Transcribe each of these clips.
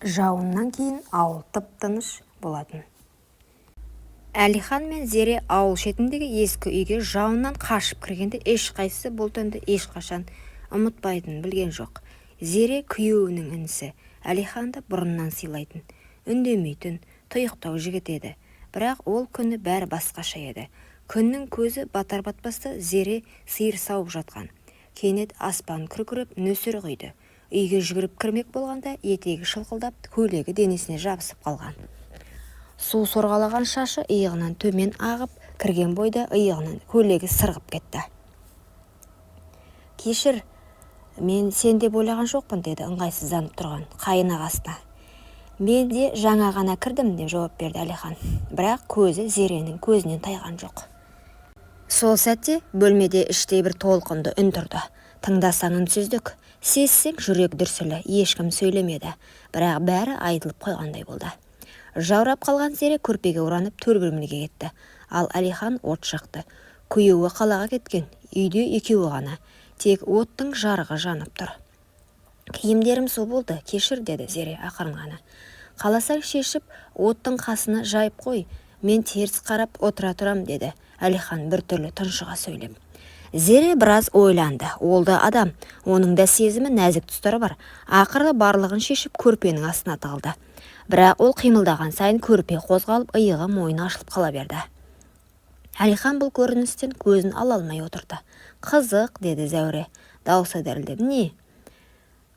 Жауыннан кейін ауыл тып-тыныш болатын. Әлихан мен Зере ауыл шетіндегі ескі үйге жауыннан қашып кіргенде ешқайсысы бұл түнді ешқашан ұмытпайтынын білген жоқ. Зере күйеуінің інісі Әлиханды бұрыннан сыйлайтын, үндемейтін, тұйықтау жігіт еді. Бірақ ол күні бәрі басқаша еді. Күннің көзі батар-батпаста Зере сиыр сауып жатқан. Кенет аспан күркіреп нөсер құйды. Үйге жүгіріп кірмек болғанда етегі шылқылдап, көйлегі денесіне жабысып қалған. Су сорғалаған шашы иығынан төмен ағып, кірген бойда иығынан көйлегі сырғып кетті. «Кешір, мен сен деп ойлаған жоқпын», деді ыңғайсызданып тұрған қайын ағасына. «Мен де жаңа ғана кірдім», деп жауап берді Әлихан. Бірақ көзі Зеренің көзінен тайған жоқ. Сол сәтте бөлмеде іштей бір толқынды үн тұрды. Тыңдасаң үнсіздік, сезсең жүрек дүрсілі, ешкім сөйлемеді. Бірақ бәрі айтылып қойғандай болды. Жаурап қалған Зере көрпеге оранып төр бөлмеге кетті. Ал Әлихан от жақты. Күйеуі қалаға кеткен, үйде екеуі ғана. Тек оттың жарығы жанып тұр. «Киімдерім су болды, кешір», деді Зере ақырын ғана. «Қаласаң шешіп, оттың қасына жайып қой, мен теріс қарап отыра тұрам», деді Әлихан біртүрлі тұншыға сөйлеп. Зере біраз ойланды. Ол да адам, оның да сезімі, нәзік тұстары бар. Ақыры барлығын шешіп көрпенің астына тығылды. Бірақ ол қимылдаған сайын көрпе қозғалып, иығы мойны ашылып қала берді. Әлихан бұл көріністен көзін ала алмай отырды. «Қызық», деді Зәуре, даусы дірілдеп. «Не?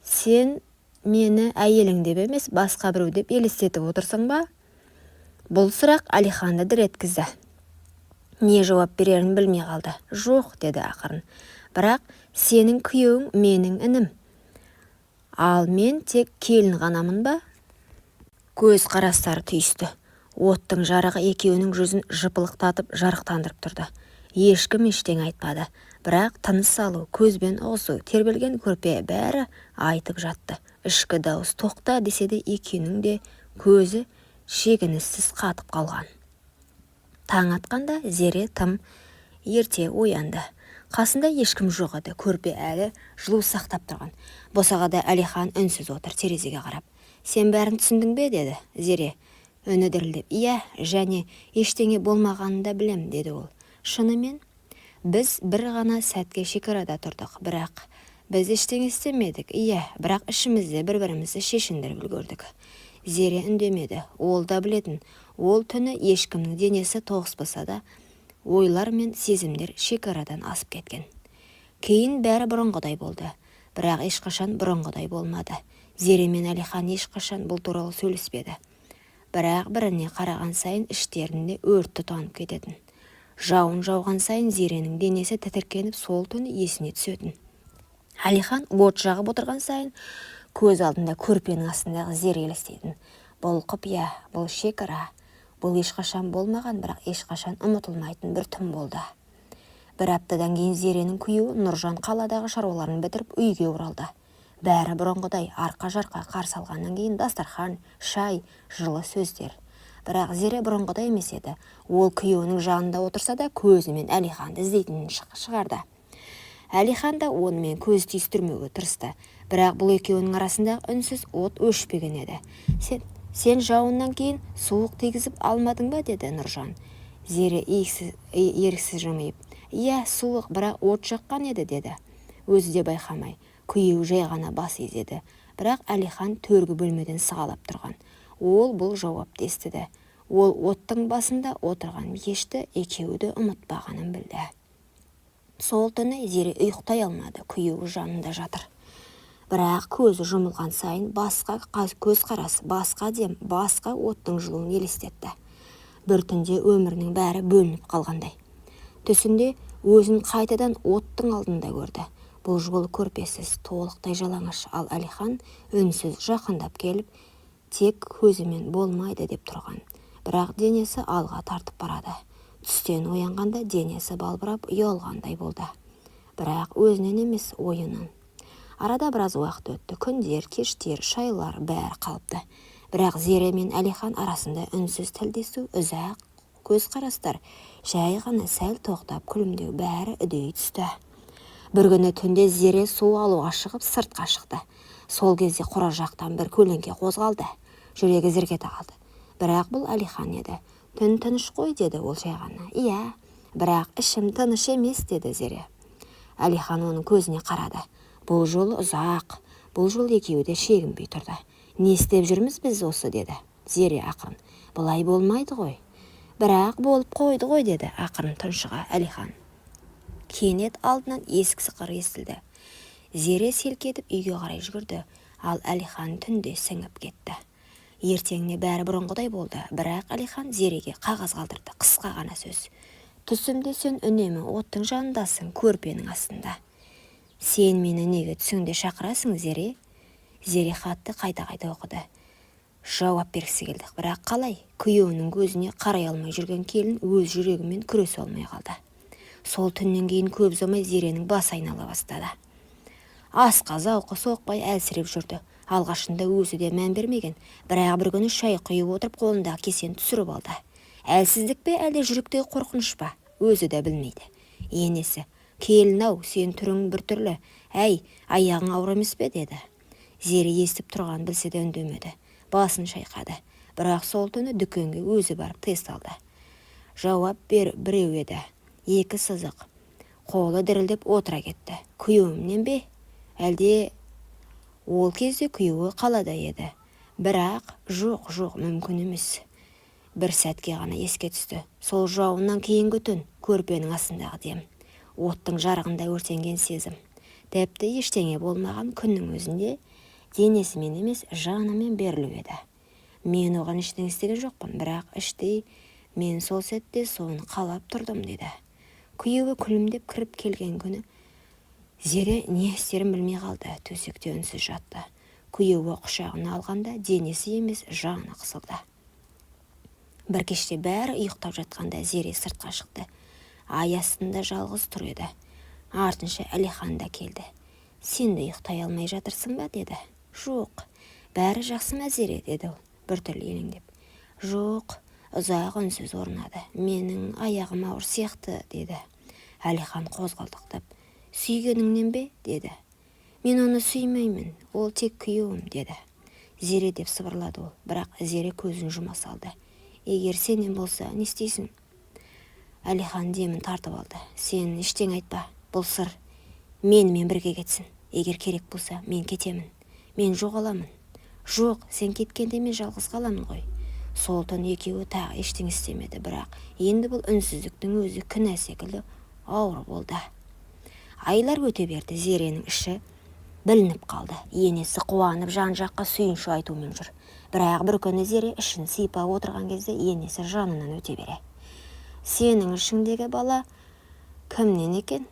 Сен мені әйелің деп емес, басқа біреу деп елестетіп отырсың ба?» Бұл сұрақ Әлиханды дір еткізді. Не жауап берерін білмей қалды. «Жоқ», деді ақырын. «Бірақ сенің күйеуің менің інім. Ал мен тек келін ғанамын ба?» Көз қарастары түйісті. Оттың жарығы екеуінің жүзін жыпылықтатып жарықтандырып тұрды. Ешкім ештеңе айтпады. Бірақ тыныс алу, көзбен ұғысу, тербелген көрпе бәрі айтып жатты. Ішкі дауыс тоқта десе де екеуінің де көзі шегініссіз қатып қалған. Таң атқанда Зере тым ерте оянды. Қасында ешкім жоқ еді. Көрпе әлі жылу сақтап тұрған. Босағада Әлихан үнсіз отыр, терезеге қарап. «Сен бәрін түсіндің бе?» деді Зере, үні дірілдеп. «Иә, және ештеңе болмағанын да білем», деді ол. «Шынымен, біз бір ғана сәтке шекарада тұрдық, бірақ біз ештеңе істемедік. Иә, бірақ ішімізде бір-бірімізді шешіндіріп үлгердік». Зере үндемеді. Ол да білетін. Ол түні ешкімнің денесі тоғыспаса да, ойлар мен сезімдер шекарадан асып кеткен. Кейін бәрі бұрынғыдай болды. Бірақ ешқашан бұрынғыдай болмады. Зере мен Әлихан ешқашан бұл туралы сөйлеспеді. Бірақ біріне қараған сайын іштерінде өрт тұтанып кететін. Жауын жауған сайын Зеренің денесі тітіркеніп, сол түні есіне түсетін. Әлихан от жағып отырған сайын көз алдында көрпенің астындағы Зере елестейтін. Бұл құпия, бұл шекара, бұл ешқашан болмаған, бірақ ешқашан ұмытылмайтын бір түн болды. Бір аптадан кейін Зеренің күйеуі Нұржан қаладағы шаруаларын бітіріп үйге оралды. Бәрі бұрынғыдай арқа-жарқа қарсы алғаннан кейін дастархан, шай, жылы сөздер. Бірақ Зере бұрынғыдай емес еді. Ол күйеуінің жанында отырса да көзімен Әлиханды іздейтінін шығарды. Әлихан да онымен көз түйістірмеуге тырысты. Бірақ бұл екеуінің арасындағы үнсіз от өшпеген еді. Сен жауыннан кейін суық тигізіп алмадың ба? Деді Нұржан. Зере еріксіз жымиып. Иә, суық, бірақ от жаққан еді, деді. Өзі де байқамай. Күйеуі жай ғана бас изеді. Бірақ Әлихан төргі бөлмеден сығалап тұрған. Ол бұл жауапты естіді. Ол оттың басында отырған ешті екеуі ұмытпағанын білді. Сол түні Зере ұйықтай алмады. Күйеуі жанында жатыр. Бірақ көзі жұмылған сайын басқа көз қарасы, басқа дем, басқа оттың жылуын елестетті. Бір түнде өмірінің бәрі бөлініп қалғандай. Түсінде өзін қайтадан оттың алдында көрді. Бұл жолы көрпесіз, толықтай жалаңаш, ал Әлихан үнсіз жақындап келіп, тек көзімен болмайды деп тұрған. Бірақ денесі алға тартып барады. Түстен оянғанда денесі балбырап ұялғандай болды. Бірақ өзінен емес, ойынан. Арада біраз уақыт өтті. Күндер, кештер, шайлар бәрі қалыпты. Бірақ Зере мен Әлихан арасында үнсіз тілдесу, ұзақ көз қарастар, жай ғана сәл тоқтап күлімдеу бәрі үдей түсті. Бір күні түнде Зере су алуға шығып сыртқа шықты. Сол кезде құра жақтан бір көлеңке қозғалды. Жүрегі зірк ете қалды. Бірақ бұл Әлихан еді. Түн тыныш қой, деді ол жай ғана. Иә, бірақ ішім тыныш емес, деді Зере. Әлихан оның көзіне қарады. Бұл жол ұзақ, бұл жол екеуі де шегінбей тұрды. Не істеп жүрміз біз осы, деді Зере ақырын. Бұлай болмайды ғой. Бірақ болып қойды ғой, деді ақырын тұншыға Әлихан. Кенет алдынан есік сықыр естілді. Зере селк етіп үйге қарай жүгірді, ал Әлихан түнде сіңіп кетті. Ертеңіне бәрі бұрынғыдай болды, бірақ Әлихан Зереге қағаз қалдырды, қысқа ғана сөз. Түсімде сен үнемі оттың жанындасың, көрпенің астында. Сен мені неге түсіңде шақырасың, Зере? Зере хатты қайта-қайта оқыды. Жауап бергісі келді, бірақ қалай? Күйеуінің көзіне қарай алмай жүрген келін өз жүрегімен күресе алмай қалды. Сол түннен кейін көп ұзамай Зеренің басы айнала бастады. Асқа зауқы соқпай әлсіреп жүрді. Алғашында өзі де мән бермеген, бірақ бір күні шай құйып отырып қолындағы кесені түсіріп алды. Әлсіздік пе, әлде жүректегі қорқыныш па? Өзі де білмейді. Енесі, келін-ау, сен түрің бір түрлі. Әй, аяғың ауыр емес пе, деді. Зере естіп тұрған білсе де үндемеді. Басын шайқады. Бірақ сол түні дүкенге өзі барып тест алды. Жауап біреу еді. Екі сызық. Қолы дірілдеп отыра кетті. Күйеуімнен бе? Әлде ол кезде күйеуі қалада еді. Бірақ жоқ, мүмкін емес. Бір сәтке ғана еске түсті. Сол жауыннан кейінгі түн, көрпенің астындағы дем. Оттың жарығында өртенген сезім. Тіпті ештеңе болмаған күннің өзінде денесімен емес, жанымен берілу еді. Мен оған ештеңе істеген жоқпын, бірақ іштей мен сол сәтте соны қалап тұрдым, деді. Күйеуі күлімдеп кіріп келген күні Зере не істерін білмей қалды, төсекте үнсіз жатты. Күйеуі құшағына алғанда денесі емес, жаны қысылды. Бір кеште бәрі ұйықтап жатқанда Зере сыртқа шықты. Ай астында жалғыз тұр еді. Артынша Әлихан да келді. Сен де ұйықтай алмай жатырсың ба, деді. Жоқ, бәрі жақсы ма, Зере, деді ол, біртүрлі елеңдеп. Жоқ, ұзақ үнсіз орнады. Менің аяғым ауыр сияқты, деді. Әлихан қозғалдықтап. Сүйгеніңнен бе, деді. Мен оны сүймеймін, ол тек күйеуім, деді. Зере деп сыбырлады ол, бірақ Зере көзін жұма салды. Егер сенен болса, не істейсің? Әлихан демін тартып алды. Сен ештеңе айтпа, бұл сыр. Менімен бірге кетсін. Егер керек болса, мен кетемін. Мен жоғаламын. Жоқ, сен кеткенде мен жалғыз қаламын ғой. Сол түн екеуі тағы ештеңе істемеді, бірақ енді бұл үнсіздіктің өзі күнә секілді ауыр болды. Айлар өте берді, Зеренің іші білініп қалды. Енесі қуанып жан-жаққа сүйінші айтумен жүр. Бірақ бір күні Зере ішін сипап отырған кезде енесі жанынан өте бере. Сенің ішіңдегі бала кімнен екен?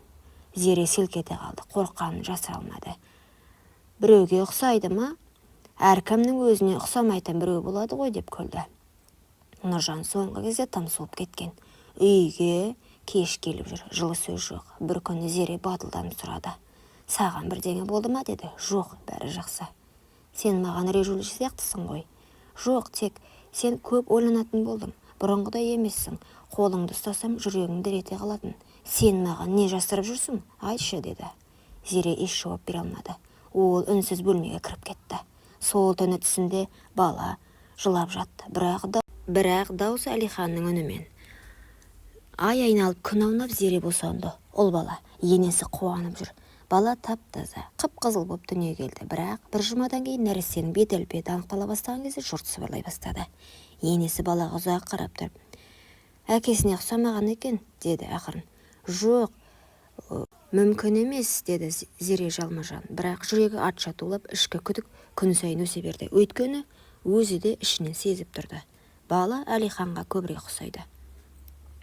Зере селк ете қалды, қорыққанын жасыра алмады. Біреуге ұқсайды ма? Әркімнің өзіне ұқсамайтын біреу болады ғой, деп күлді. Нұржан соңғы кезде тым суып кеткен. Үйге кеш келіп жүр, жылы сөз жоқ. Бір күні Зере батылданып сұрады. Саған бірдеңе болды ма, деді. Жоқ, бәрі жақсы. Сен маған режулі сияқтысың ғой. Жоқ, тек сен көп ойланатын болдың. Бұрынғыдай емессің. Қолыңды ұстасам жүрегің дір ете қалатын. Сен маған не жасырып жүрсің? Айтшы, деді. Зере еш жауап бере алмады. Ол үнсіз бөлмеге кіріп кетті. Сол түні түсінде бала жылап жатты. Бірақ даусы Әлиханның үнімен. Ай айналып күн аунап Зере босанды. Ол бала, енесі қуанып жүр. Бала тап-таза, қып-қызыл боп дүниеге келді. Бірақ бір жұмадан кейін нәрестенің бет-әлпеті анықтала бастаған кезде жұрт сыбырлай бастады. Енесі балаға ұзақ қарап тұрып, әкесіне ұқсамаған екен, деді ақырын. Жоқ, мүмкін емес, деді Зере жалма-жан. Бірақ жүрегі атша тулап, ішкі күдік күн сайын өсе берді. Өйткені өзі де ішінен сезіп тұрды. Бала Әлиханға көбірек ұқсайды.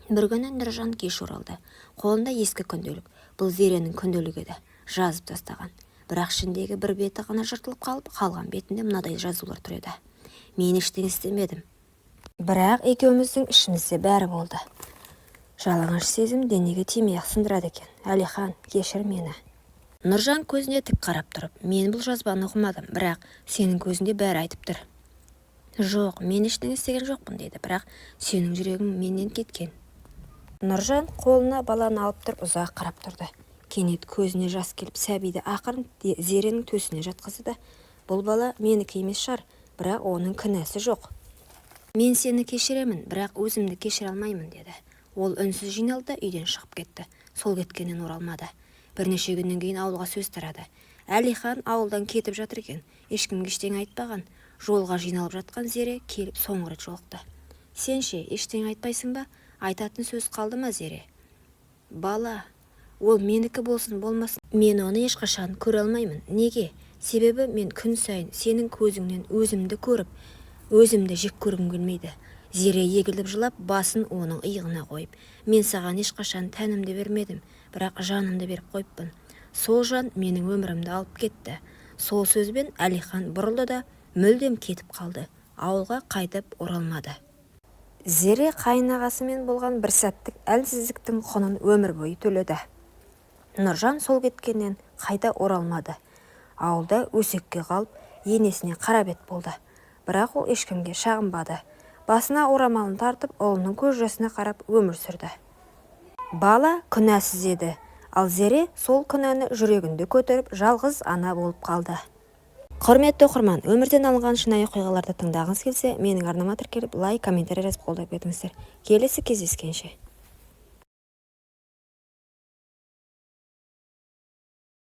Бір күні Нұржан кеш оралды. Қолында ескі күнделік. Бұл Зеренің күнделігі еді. Жазып тастаған. Бірақ ішіндегі бір беті ғана жыртылып қалған бетінде мынадай жазулар тұр еді. Мен ештеңе істемедім. Бірақ екеуміздің ішімізде бәрі болды. Жалаңаш сезім денеге тимей-ақ сындырады екен. Әлихан, кешір мені. Нұржан көзіне тік қарап тұрып, мен бұл жазбаны оқымадым, бірақ сенің көзінде бәрі айтып тұр. Жоқ, мен ештеңе істеген жоқпын, деді, бірақ сенің жүрегің менен кеткен. Нұржан қолына баланы алып тұрып ұзақ қарап тұрды. Кенет көзіне жас келіп, сәбиді ақырын Зеренің төсіне жатқызды да бұл бала менікі емес шығар, бірақ оның кінәсі жоқ. Мен сені кешіремін, бірақ өзімді кешіре алмаймын, деді. Ол үнсіз жиналды да үйден шығып кетті. Сол кеткеннен оралмады. Бірнеше күннен кейін ауылға сөз тарады. Әлихан ауылдан кетіп жатыр екен. Ешкімге ештеңе айтпаған. Жолға жиналып жатқан Зере келіп соңғы рет жолықты. Сен ше, ештеңе айтпайсың ба? Айтатын сөз қалды ма, Зере? Бала, ол менікі болсын болмасын, мен оны ешқашан көре алмаймын. Неге? Себебі мен күн сайын сенің көзіңнен өзімді көріп, өзімді жек көргім келмейді. Зере егіліп жылап, басын оның иығына қойып, мен саған ешқашан тәнімді бермедім, бірақ жанымды беріп қойыппын. Сол жан менің өмірімді алып кетті. Сол сөзбен Әлихан бұрылды да мүлдем кетіп қалды. Ауылға қайтып оралмады. Зере қайынағасымен болған бір сәттік әлсіздіктің құнын өмір бойы төледі. Нұржан сол кеткеннен қайта оралмады. Ауылда өсекке қалып, енесіне қарабет болды. Бірақ ол ешкімге шағынбады. Басына орамалын тартып, ұлының көз жасына қарап өмір сүрді. Бала күнәсіз еді, ал Зере сол күнәні жүрегінде көтеріп, жалғыз ана болып қалды. Құрметті оқырман, өмірден алынған шынайы оқиғаларды тыңдағыңыз келсе, менің арнама тіркеліп, лайк, комментарий жазып қолдап кетіңіздер. Келесі кездескенше.